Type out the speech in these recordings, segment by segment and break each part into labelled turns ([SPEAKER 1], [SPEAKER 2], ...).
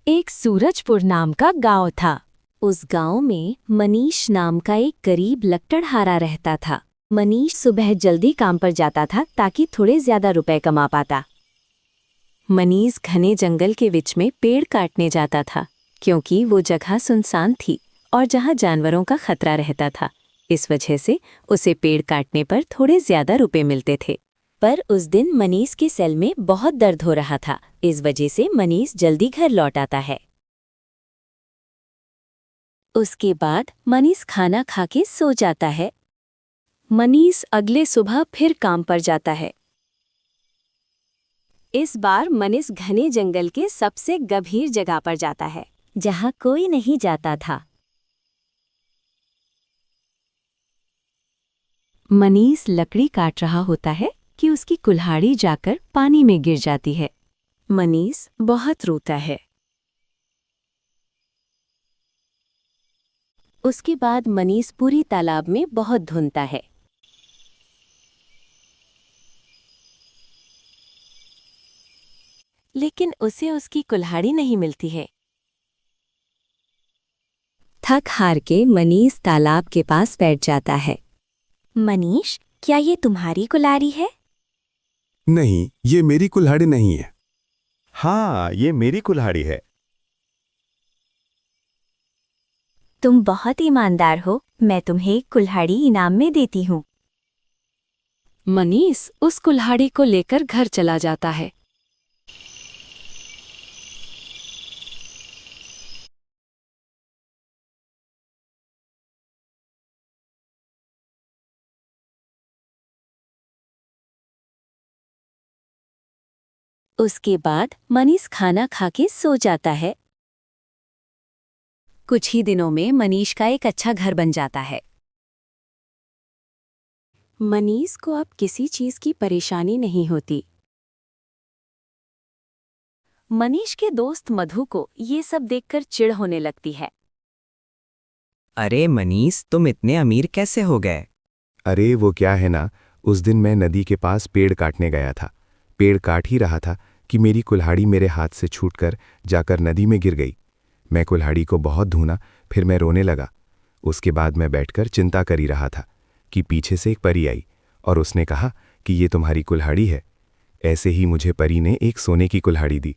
[SPEAKER 1] एक सूरजपुर नाम का गांव था। उस गांव में मनीष नाम का एक गरीब लकड़हारा रहता था। मनीष सुबह जल्दी काम पर जाता था ताकि थोड़े ज्यादा रुपए कमा पाता। मनीष घने जंगल के बीच में पेड़ काटने जाता था क्योंकि वो जगह सुनसान थी और जहां जानवरों का खतरा रहता था। इस वजह से उसे पेड़ काटने पर थोड़े ज्यादा रुपए मिलते थे। पर उस दिन मनीष के सिर में बहुत दर्द हो रहा था। इस वजह से मनीष जल्दी घर लौट आता है। उसके बाद मनीष खाना खा के सो जाता है। मनीष अगले सुबह फिर काम पर जाता है। इस बार मनीष घने जंगल के सबसे गंभीर जगह पर जाता है जहां कोई नहीं जाता था। मनीष लकड़ी काट रहा होता है कि उसकी कुल्हाड़ी जाकर पानी में गिर जाती है। मनीष बहुत रोता है। उसके बाद मनीष पूरी तालाब में बहुत धुनता है। लेकिन उसे उसकी कुल्हाड़ी नहीं मिलती है। थक हार के मनीष तालाब के पास बैठ जाता है। मनीष, क्या ये तुम्हारी कुल्हाड़ी है?
[SPEAKER 2] नहीं, ये मेरी कुल्हाड़ी नहीं है।
[SPEAKER 3] हाँ, ये मेरी कुल्हाड़ी है।
[SPEAKER 1] तुम बहुत ईमानदार हो। मैं तुम्हें एक कुल्हाड़ी इनाम में देती हूँ। मनीष उस कुल्हाड़ी को लेकर घर चला जाता है। उसके बाद मनीष खाना खा के सो जाता है। कुछ ही दिनों में मनीष का एक अच्छा घर बन जाता है। मनीष को अब किसी चीज की परेशानी नहीं होती। मनीष के दोस्त मधु को ये सब देखकर चिढ़ होने लगती है।
[SPEAKER 4] अरे मनीष, तुम इतने अमीर कैसे हो गए?
[SPEAKER 2] अरे वो क्या है ना, उस दिन मैं नदी के पास पेड़ काटने गया था। पेड़ काट ही रहा था कि मेरी कुल्हाड़ी मेरे हाथ से छूटकर जाकर नदी में गिर गई। मैं कुल्हाड़ी को बहुत धुना, फिर मैं रोने लगा। उसके बाद मैं बैठकर चिंता कर ही रहा था कि पीछे से एक परी आई और उसने कहा कि ये तुम्हारी कुल्हाड़ी है। ऐसे ही मुझे परी ने एक सोने की कुल्हाड़ी दी।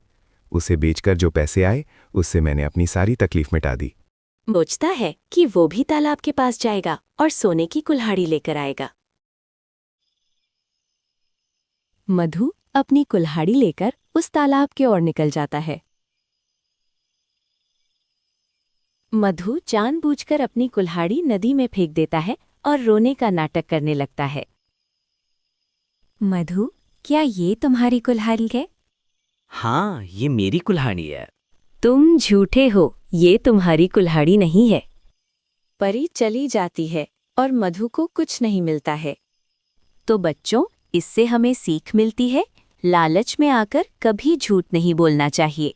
[SPEAKER 2] उसे बेचकर जो पैसे आए उससे मैंने अपनी सारी तकलीफ मिटा दी।
[SPEAKER 1] सोचता है कि वो भी तालाब के पास जाएगा और सोने की कुल्हाड़ी लेकर आएगा। मधु अपनी कुल्हाड़ी लेकर उस तालाब की ओर निकल जाता है। मधु जानबूझकर अपनी कुल्हाड़ी नदी में फेंक देता है और रोने का नाटक करने लगता है। मधु, क्या ये तुम्हारी कुल्हाड़ी है?
[SPEAKER 4] हाँ, ये मेरी कुल्हाड़ी है।
[SPEAKER 1] तुम झूठे हो, ये तुम्हारी कुल्हाड़ी नहीं है। परी चली जाती है और मधु को कुछ नहीं मिलता है। तो बच्चों, इससे हमें सीख मिलती है, लालच में आकर कभी झूठ नहीं बोलना चाहिए।